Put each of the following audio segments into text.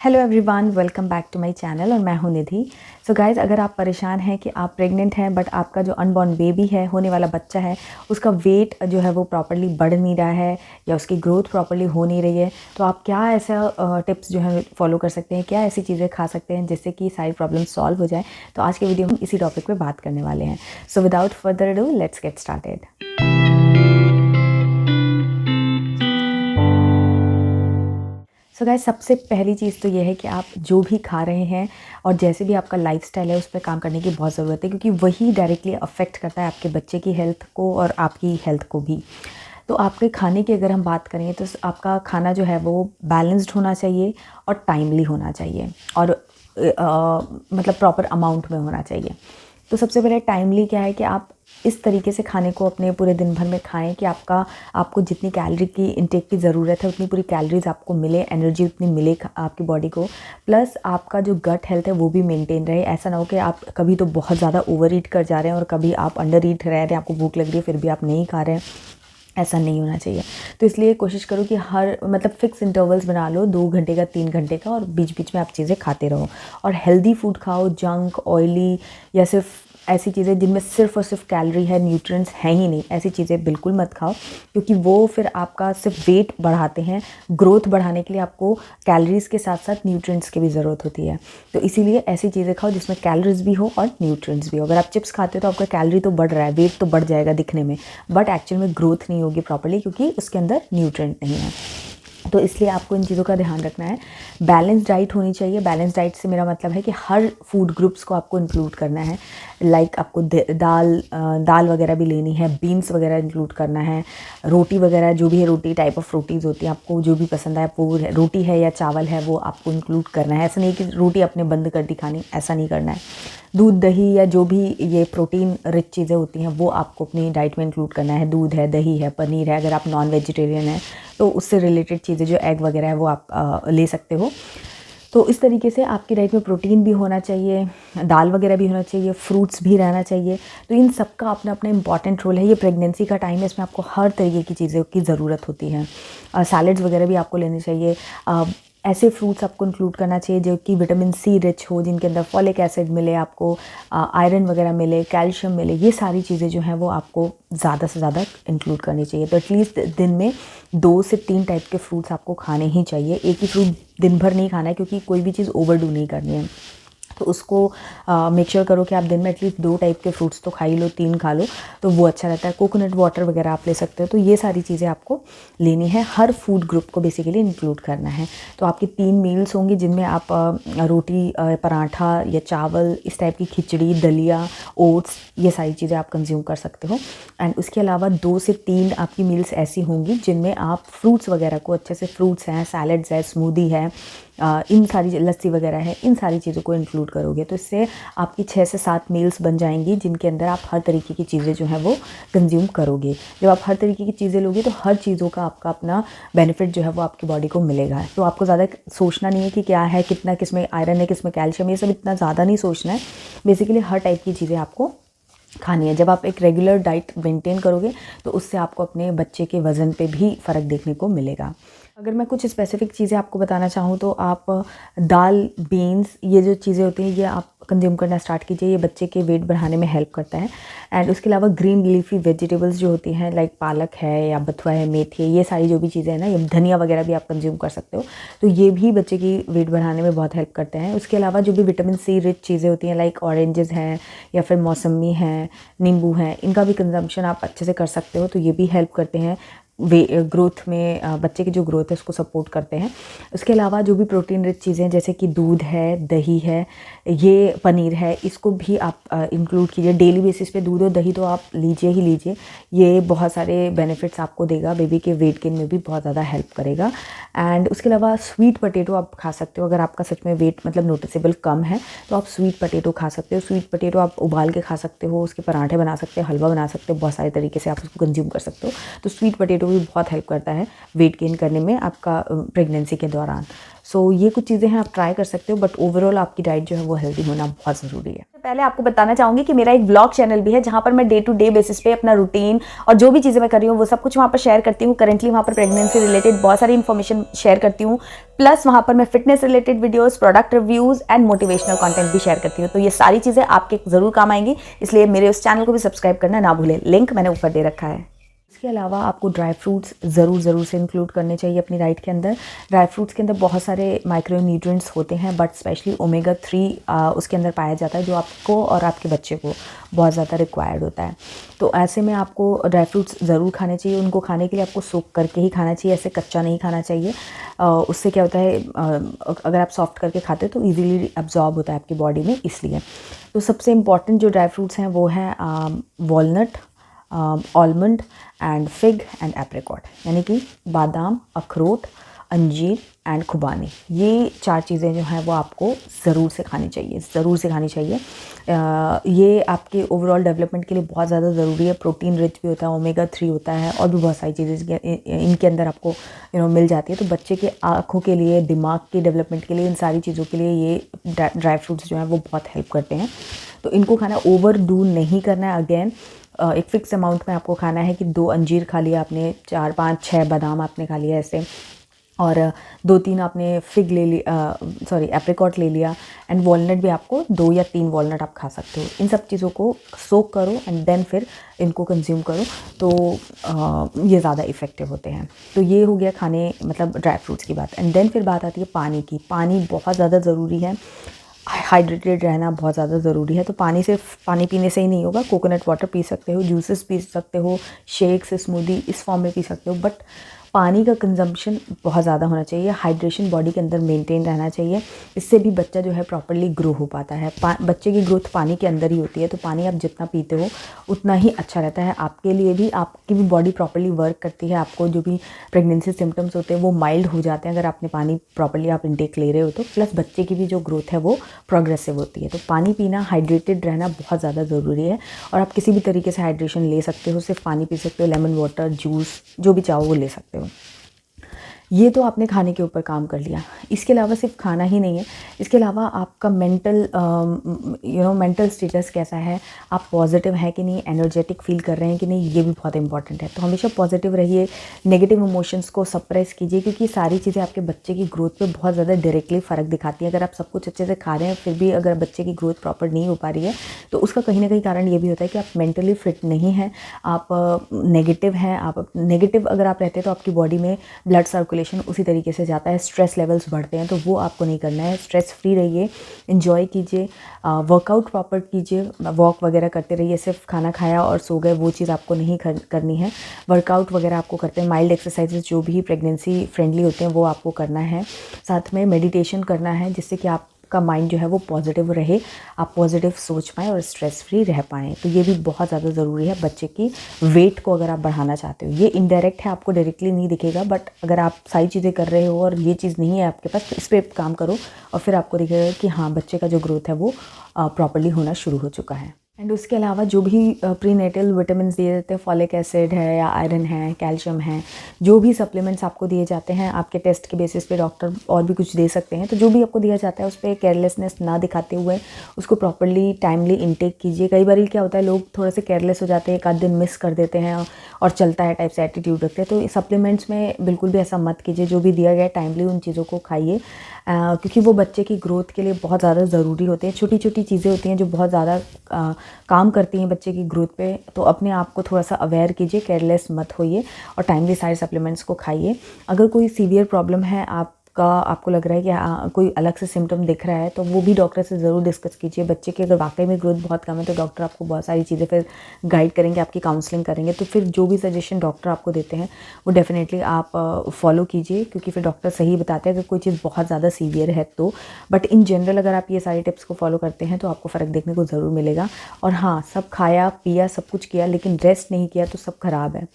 Hello everyone, welcome back to my channel और मैं हूं निधि। सो गाइज़, अगर आप परेशान हैं कि आप प्रेग्नेंट हैं बट आपका जो अनबॉर्न बेबी है, होने वाला बच्चा है, उसका वेट जो है वो प्रॉपर्ली बढ़ नहीं रहा है या उसकी ग्रोथ प्रॉपर्ली हो नहीं रही है, तो आप क्या ऐसा टिप्स जो है फॉलो कर सकते हैं, क्या ऐसी चीज़ें खा सकते हैं जिससे कि सारी प्रॉब्लम सॉल्व हो जाए। तो आज के वीडियो में इसी टॉपिक पर बात करने वाले हैं। So without further ado, let's get started. So guys, सबसे पहली चीज़ तो ये है कि आप जो भी खा रहे हैं और जैसे भी आपका लाइफस्टाइल है उस पर काम करने की बहुत ज़रूरत है, क्योंकि वही डायरेक्टली अफेक्ट करता है आपके बच्चे की हेल्थ को और आपकी हेल्थ को भी। तो आपके खाने की अगर हम बात करें तो आपका खाना जो है वो बैलेंस्ड होना चाहिए और टाइमली होना चाहिए और मतलब प्रॉपर अमाउंट में होना चाहिए। तो सबसे पहले टाइमली क्या है कि आप इस तरीके से खाने को अपने पूरे दिन भर में खाएं कि आपको जितनी कैलोरी की इंटेक की ज़रूरत है उतनी पूरी कैलोरीज आपको मिले, एनर्जी उतनी मिले आपकी बॉडी को। प्लस आपका जो गट हेल्थ है वो भी मेंटेन रहे। ऐसा ना हो कि आप कभी तो बहुत ज़्यादा ओवर ईट कर जा रहे हैं और कभी आप अंडर ईट रह रहे हैं, आपको भूख लग रही है फिर भी आप नहीं खा रहे हैं। ऐसा नहीं होना चाहिए। तो इसलिए कोशिश करो कि हर मतलब फ़िक्स इंटरवल्स बना लो, 2 घंटे का, 3 घंटे का, और बीच बीच में आप चीज़ें खाते रहो और हेल्दी फूड खाओ। जंक, ऑयली या सिर्फ ऐसी चीज़ें जिनमें सिर्फ और सिर्फ कैलोरी है, न्यूट्रिएंट्स हैं ही नहीं, ऐसी चीज़ें बिल्कुल मत खाओ, क्योंकि वो फिर आपका सिर्फ वेट बढ़ाते हैं। ग्रोथ बढ़ाने के लिए आपको कैलोरीज़ के साथ साथ न्यूट्रिएंट्स की भी ज़रूरत होती है। तो इसीलिए ऐसी चीज़ें खाओ जिसमें कैलोरीज भी हो और न्यूट्रिएंट्स भी हो। अगर आप चिप्स खाते हो तो आपका कैलोरी तो बढ़ रहा है, वेट तो बढ़ जाएगा दिखने में, बट एक्चुअल में ग्रोथ नहीं होगी प्रॉपर्ली, क्योंकि उसके अंदर न्यूट्रिएंट नहीं है। तो इसलिए आपको इन चीज़ों का ध्यान रखना है। बैलेंस डाइट होनी चाहिए। बैलेंस डाइट से मेरा मतलब है कि हर फूड ग्रुप्स को आपको इंक्लूड करना है। लाइक आपको दाल वगैरह भी लेनी है, बीन्स वगैरह इंक्लूड करना है, रोटी वगैरह जो भी है, रोटी टाइप ऑफ रोटीज़ होती हैं, आपको जो भी पसंद है वो रोटी है या चावल है वो आपको इंक्लूड करना है। ऐसा नहीं कि रोटी आपने बंद कर दी खानी, ऐसा नहीं करना है। दूध, दही या जो भी ये प्रोटीन रिच चीज़ें होती हैं वो आपको अपनी डाइट में इंक्लूड करना है। दूध है, दही है, पनीर है। अगर आप नॉन वेजिटेरियन हैं तो उससे रिलेटेड चीज़ें जो एग वगैरह है वो आप ले सकते हो। तो इस तरीके से आपकी डाइट में प्रोटीन भी होना चाहिए, दाल वगैरह भी होना चाहिए, फ्रूट्स भी रहना चाहिए। तो इन सब का अपना अपना इंपॉर्टेंट रोल है। ये प्रेगनेंसी का टाइम है, इसमें आपको हर तरीके की चीज़ों की ज़रूरत होती है। सैलड्स वगैरह भी आपको लेने चाहिए। ऐसे फ्रूट्स आपको इंक्लूड करना चाहिए जो कि विटामिन सी रिच हो, जिनके अंदर फॉलिक एसिड मिले, आपको आयरन वगैरह मिले, कैल्शियम मिले। ये सारी चीज़ें जो हैं वो आपको ज़्यादा से ज़्यादा इंक्लूड करनी चाहिए। तो एटलीस्ट दिन में 2 से 3 टाइप के फ्रूट्स आपको खाने ही चाहिए। एक ही फ्रूट दिन भर नहीं खाना है, क्योंकि कोई भी चीज़ ओवरडू नहीं करनी है। तो उसको मेक श्योर करो कि आप दिन में एटलीस्ट 2 टाइप के फ्रूट्स तो खा ही लो, 3 खा लो, तो वो अच्छा रहता है। कोकोनट वाटर वगैरह आप ले सकते हो। तो ये सारी चीज़ें आपको लेनी है, हर फूड ग्रुप को बेसिकली इंक्लूड करना है। तो आपकी 3 मील्स होंगी जिनमें आप रोटी, पराठा या चावल, इस टाइप की खिचड़ी, दलिया, ओट्स, ये सारी चीज़ें आप कंज्यूम कर सकते हो। एंड उसके अलावा 2 से 3 आपकी मील्स ऐसी होंगी जिनमें आप फ्रूट्स वगैरह को अच्छे से, फ्रूट्स हैं, सैलड्स है, स्मूदी है, इन सारी लस्सी वगैरह है, इन सारी चीज़ों को इंक्लूड करोगे तो इससे आपकी 6 से 7 मील्स बन जाएंगी जिनके अंदर आप हर तरीके की चीज़ें जो हैं वो कंज्यूम करोगे। जब आप हर तरीके की चीज़ें लोगे तो हर चीज़ों का आपका अपना बेनिफिट जो है वो आपकी बॉडी को मिलेगा। तो आपको ज़्यादा सोचना नहीं है कि क्या है, कितना किसमें आयरन है, किसमें कैल्शियम, ये सब इतना ज़्यादा नहीं सोचना है। बेसिकली हर टाइप की चीज़ें आपको खानी है। जब आप एक रेगुलर डाइट मेंटेन करोगे तो उससे आपको अपने बच्चे के वज़न पे भी फ़र्क देखने को मिलेगा। अगर मैं कुछ स्पेसिफिक चीज़ें आपको बताना चाहूँ तो आप दाल, बीन्स, ये जो चीज़ें होती हैं ये आप कंज्यूम करना स्टार्ट कीजिए। ये बच्चे के वेट बढ़ाने में हेल्प करता है। एंड उसके अलावा ग्रीन लीफी वेजिटेबल्स जो होती हैं, लाइक पालक है या बथुआ है, मेथी है, ये सारी जो भी चीज़ें हैं ना, ये धनिया वगैरह भी आप कंज्यूम कर सकते हो। तो ये भी बच्चे की वेट बढ़ाने में बहुत हेल्प करते हैं। उसके अलावा जो भी विटामिन सी रिच चीज़ें होती हैं, लाइक ऑरेंजेस हैं या फिर मौसमी हैं, नींबू हैं, इनका भी कंजम्पशन आप अच्छे से कर सकते हो। तो ये भी हेल्प करते हैं ग्रोथ में, बच्चे की जो ग्रोथ है उसको सपोर्ट करते हैं। उसके अलावा जो भी प्रोटीन रिच चीज़ें जैसे कि दूध है, दही है, ये पनीर है, इसको भी आप इंक्लूड कीजिए। डेली बेसिस पे दूध और दही तो आप लीजिए ही लीजिए। ये बहुत सारे बेनिफिट्स आपको देगा, बेबी के वेट गेन में भी बहुत ज़्यादा हेल्प करेगा। एंड उसके अलावा स्वीट पोटैटो आप खा सकते हो। अगर आपका सच में वेट मतलब नोटिसेबल कम है तो आप स्वीट पोटैटो खा सकते हो। स्वीट पोटैटो आप उबाल के खा सकते हो, उसके पराठे बना सकते हो, हलवा बना सकते हो, बहुत सारे तरीके से आप उसको कंज्यूम कर सकते हो। तो स्वीट पोटैटो वो भी बहुत हेल्प करता है वेट गेन करने में आपका प्रेगनेंसी के दौरान। सो ये कुछ चीज़ें हैं, आप ट्राई कर सकते हो, बट ओवरऑल आपकी डाइट जो है वो हेल्दी होना बहुत ज़रूरी है। पहले आपको बताना चाहूँगी कि मेरा एक ब्लॉग चैनल भी है जहाँ पर मैं डे टू डे बेसिस पे अपना रूटीन और जो भी चीज़ें मैं कर रही हूँ वो सब कुछ वहाँ पर शेयर करती हूँ। करेंटली वहाँ पर प्रेगनेंसी रिलेटेड बहुत सारी इन्फॉर्मेशन शेयर करती हूँ, प्लस वहाँ पर मैं fitness related videos, product reviews and motivational content भी शेयर करती हूँ। तो ये सारी चीज़ें आपके ज़रूर काम आएंगी, इसलिए मेरे उस चैनल को भी सब्सक्राइब करना ना भूलें, लिंक मैंने ऊपर दे रखा है। इसके अलावा आपको ड्राई फ्रूट्स ज़रूर से इंक्लूड करने चाहिए अपनी डाइट के अंदर। ड्राई फ्रूट्स के अंदर बहुत सारे माइक्रोन्यूट्रिएंट्स होते हैं, बट स्पेशली ओमेगा 3 उसके अंदर पाया जाता है, जो आपको और आपके बच्चे को बहुत ज़्यादा रिक्वायर्ड होता है। तो ऐसे में आपको ड्राई फ्रूट्स ज़रूर खाने चाहिए। उनको खाने के लिए आपको सोक करके ही खाना चाहिए, ऐसे कच्चा नहीं खाना चाहिए। उससे क्या होता है, अगर आप सॉफ्ट करके खाते हो तो ईजिली अब्जॉर्ब होता है आपकी बॉडी में, इसलिए। तो सबसे इम्पॉर्टेंट जो ड्राई फ्रूट्स हैं वो हैं walnut, almond and fig and apricot, यानी कि बादाम, अखरोट, अंजीर एंड खुबानी। ये 4 चीज़ें जो हैं वो आपको ज़रूर से खानी चाहिए। ये आपके ओवरऑल डेवलपमेंट के लिए बहुत ज़्यादा ज़रूरी है। प्रोटीन रिच भी होता है, ओमेगा 3 होता है और भी बहुत सारी चीज़ें इनके अंदर आपको मिल जाती है। तो बच्चे के आँखों के लिए, दिमाग के डेवलपमेंट के लिए, इन सारी चीज़ों के लिए ये ड्राई फ्रूट्स जो हैं वो बहुत हेल्प करते हैं। तो इनको खाना ओवर डू नहीं करना है। अगेन एक फ़िक्स अमाउंट में आपको खाना है कि 2 अंजीर खा लिया आपने, 4, 5, 6 बादाम आपने खा लिया ऐसे, और 2-3 आपने फिग ले ली, एप्रिकॉट ले लिया, एंड वॉलनट भी आपको 2 या 3 वॉलनट आप खा सकते हो। इन सब चीज़ों को सोक करो एंड देन फिर इनको कंज्यूम करो, तो ये ज़्यादा इफ़ेक्टिव होते हैं। तो ये हो गया खाने, मतलब ड्राई फ्रूट्स की बात। एंड देन फिर बात आती है पानी की। पानी बहुत ज़्यादा ज़रूरी है, हाइड्रेटेड रहना बहुत ज़्यादा ज़रूरी है। तो पानी, सिर्फ पानी पीने से ही नहीं होगा। कोकोनट वाटर पी सकते हो, जूसेस पी सकते हो, शेक्स, स्मूदी इस फॉर्म में पी सकते हो, बट पानी का कंजम्पशन बहुत ज़्यादा होना चाहिए। हाइड्रेशन बॉडी के अंदर मेंटेन रहना चाहिए, इससे भी बच्चा जो है प्रॉपर्ली ग्रो हो पाता है। बच्चे की ग्रोथ पानी के अंदर ही होती है, तो पानी आप जितना पीते हो उतना ही अच्छा रहता है आपके लिए भी। आपकी भी बॉडी प्रॉपर्ली वर्क करती है, आपको जो भी प्रेगनेंसी सिम्टम्स होते हैं वो माइल्ड हो जाते हैं अगर आपने पानी प्रॉपर्ली आप इंटेक ले रहे हो तो। प्लस बच्चे की भी जो ग्रोथ है वो प्रोग्रेसिव होती है। तो पानी पीना, हाइड्रेटेड रहना बहुत ज़्यादा ज़रूरी है। और आप किसी भी तरीके से हाइड्रेशन ले सकते हो, सिर्फ पानी पी सकते हो, लेमन वाटर, जूस, जो भी चाहो वो ले सकते हो। ये तो आपने खाने के ऊपर काम कर लिया। इसके अलावा सिर्फ खाना ही नहीं है, इसके अलावा आपका मेंटल स्टेटस कैसा है, आप पॉजिटिव है कि नहीं, एनर्जेटिक फील कर रहे हैं कि नहीं, ये भी बहुत इंपॉर्टेंट है। तो हमेशा पॉजिटिव रहिए, नेगेटिव इमोशंस को सप्रेस कीजिए, क्योंकि सारी चीज़ें आपके बच्चे की ग्रोथ पे बहुत ज़्यादा डायरेक्टली फ़र्क दिखाती है। अगर आप सब कुछ अच्छे से खा रहे हैं फिर भी अगर बच्चे की ग्रोथ प्रॉपर नहीं हो पा रही है तो उसका कहीं ना कहीं कारण ये भी होता है कि आप मेंटली फिट नहीं हैं, आप नेगेटिव हैं। आप नेगेटिव अगर आप रहते हैं तो आपकी बॉडी में ब्लड सर्कुलेशन उसी तरीके से जाता है, स्ट्रेस लेवल्स बढ़ते हैं, तो वो आपको नहीं करना है। स्ट्रेस फ्री रहिए, एंजॉय कीजिए, वर्कआउट प्रॉपर कीजिए, वॉक वगैरह करते रहिए। सिर्फ खाना खाया और सो गए वो चीज़ आपको नहीं करनी है। वर्कआउट वगैरह आपको करते हैं, माइल्ड एक्सरसाइजेज जो भी प्रेगनेंसी फ्रेंडली होते हैं वो आपको करना है। साथ में मेडिटेशन करना है, जिससे कि आपका माइंड जो है वो पॉजिटिव रहे, आप पॉजिटिव सोच पाएँ और स्ट्रेस फ्री रह पाएँ। तो ये भी बहुत ज़्यादा ज़रूरी है बच्चे की वेट को अगर आप बढ़ाना चाहते हो। ये इनडायरेक्ट है, आपको डायरेक्टली नहीं दिखेगा, बट अगर आप सारी चीज़ें कर रहे हो और ये चीज़ नहीं है आपके पास तो इस पर काम करो और फिर आपको दिखेगा कि हाँ, बच्चे का जो ग्रोथ है वो प्रॉपर्ली होना शुरू हो चुका है। एंड उसके अलावा जो भी प्रीनेटल विटामिन दिए जाते हैं, फॉलिक एसिड है या आयरन है, कैल्शियम है, जो भी सप्लीमेंट्स आपको दिए जाते हैं, आपके टेस्ट के बेसिस पे डॉक्टर और भी कुछ दे सकते हैं। तो जो भी आपको दिया जाता है उस पर केयरलेसनेस ना दिखाते हुए उसको प्रॉपर्ली टाइमली इंटेक कीजिए। कई बार क्या होता है, लोग थोड़े से केयरलेस हो जाते हैं, एक आध दिन मिस कर देते हैं और चलता है टाइप से एटीट्यूड रखते हैं। तो सप्लीमेंट्स में बिल्कुल भी ऐसा मत कीजिए, जो भी दिया गया टाइमली उन चीज़ों को खाइए, क्योंकि वो बच्चे की ग्रोथ के लिए बहुत ज़्यादा ज़रूरी होते हैं। छोटी छोटी चीज़ें होती हैं जो बहुत ज़्यादा काम करती हैं बच्चे की ग्रोथ पे। तो अपने आप को थोड़ा सा अवेयर कीजिए, केयरलेस मत होइए और टाइमली सारे सप्लीमेंट्स को खाइए। अगर कोई सीवियर प्रॉब्लम है आपको लग रहा है कि कोई अलग से सिम्टम दिख रहा है तो वो भी डॉक्टर से ज़रूर डिस्कस कीजिए। बच्चे की अगर वाकई में ग्रोथ बहुत कम है तो डॉक्टर आपको बहुत सारी चीज़ें फिर गाइड करेंगे, आपकी काउंसलिंग करेंगे। तो फिर जो भी सजेशन डॉक्टर आपको देते हैं वो डेफिनेटली आप फॉलो कीजिए, क्योंकि फिर डॉक्टर सही बताते हैं अगर कोई चीज़ बहुत ज़्यादा सीवियर है तो। बट इन जनरल अगर आप ये सारी टिप्स को फॉलो करते हैं तो आपको फ़र्क देखने को ज़रूर मिलेगा। और हाँ, सब खाया पिया सब कुछ किया लेकिन रेस्ट नहीं किया तो सब ख़राब है।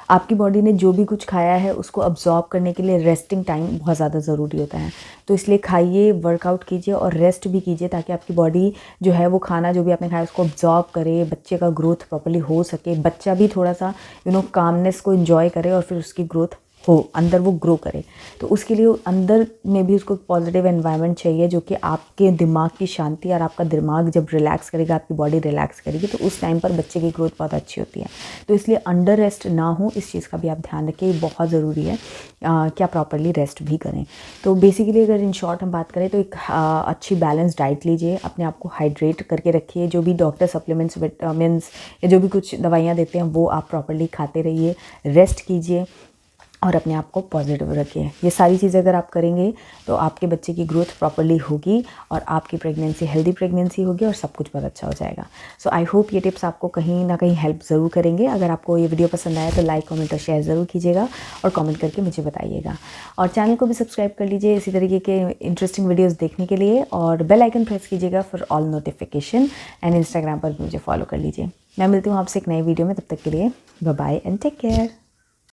आपकी बॉडी ने जो भी कुछ खाया है उसको अब्जॉर्ब करने के लिए रेस्टिंग टाइम बहुत ज़्यादा ज़रूरी होता है। तो इसलिए खाइए, वर्कआउट कीजिए और रेस्ट भी कीजिए ताकि आपकी बॉडी जो है वो खाना जो भी आपने खाया उसको अब्जॉर्ब करे, बच्चे का ग्रोथ प्रॉपर्ली हो सके, बच्चा भी थोड़ा सा कामनेस को एंजॉय करे और फिर उसकी ग्रोथ हो, अंदर वो ग्रो करे। तो उसके लिए अंदर में भी उसको पॉजिटिव एनवायरनमेंट चाहिए जो कि आपके दिमाग की शांति, और आपका दिमाग जब रिलैक्स करेगा, आपकी बॉडी रिलैक्स करेगी, तो उस टाइम पर बच्चे की ग्रोथ बहुत अच्छी होती है। तो इसलिए अंडर रेस्ट ना हो, इस चीज़ का भी आप ध्यान रखिए, ये बहुत ज़रूरी है कि आप प्रॉपरली रेस्ट भी करें। तो बेसिकली अगर इन शॉर्ट हम बात करें तो एक अच्छी बैलेंस डाइट लीजिए, अपने आप को हाइड्रेट करके रखिए, जो भी डॉक्टर सप्लीमेंट्स, विटामिन्स या जो भी कुछ दवाइयाँ देते हैं वो आप प्रॉपरली खाते रहिए, रेस्ट कीजिए और अपने आप को पॉजिटिव रखिए। ये सारी चीज़ें अगर आप करेंगे तो आपके बच्चे की ग्रोथ प्रॉपरली होगी और आपकी प्रेगनेंसी हेल्दी प्रेगनेंसी होगी और सब कुछ बहुत अच्छा हो जाएगा। सो आई होप ये टिप्स आपको कहीं ना कहीं हेल्प ज़रूर करेंगे। अगर आपको ये वीडियो पसंद आया तो लाइक, कमेंट और शेयर ज़रूर कीजिएगा और कमेंट करके मुझे बताइएगा। और चैनल को भी सब्सक्राइब कर लीजिए इसी तरीके के इंटरेस्टिंग वीडियोज़ देखने के लिए, और बेल आइकन प्रेस कीजिएगा for all notification, and Instagram पर मुझे फॉलो कर लीजिए। मैं मिलती हूँ आपसे एक नई वीडियो में, तब तक के लिए bye bye and take care.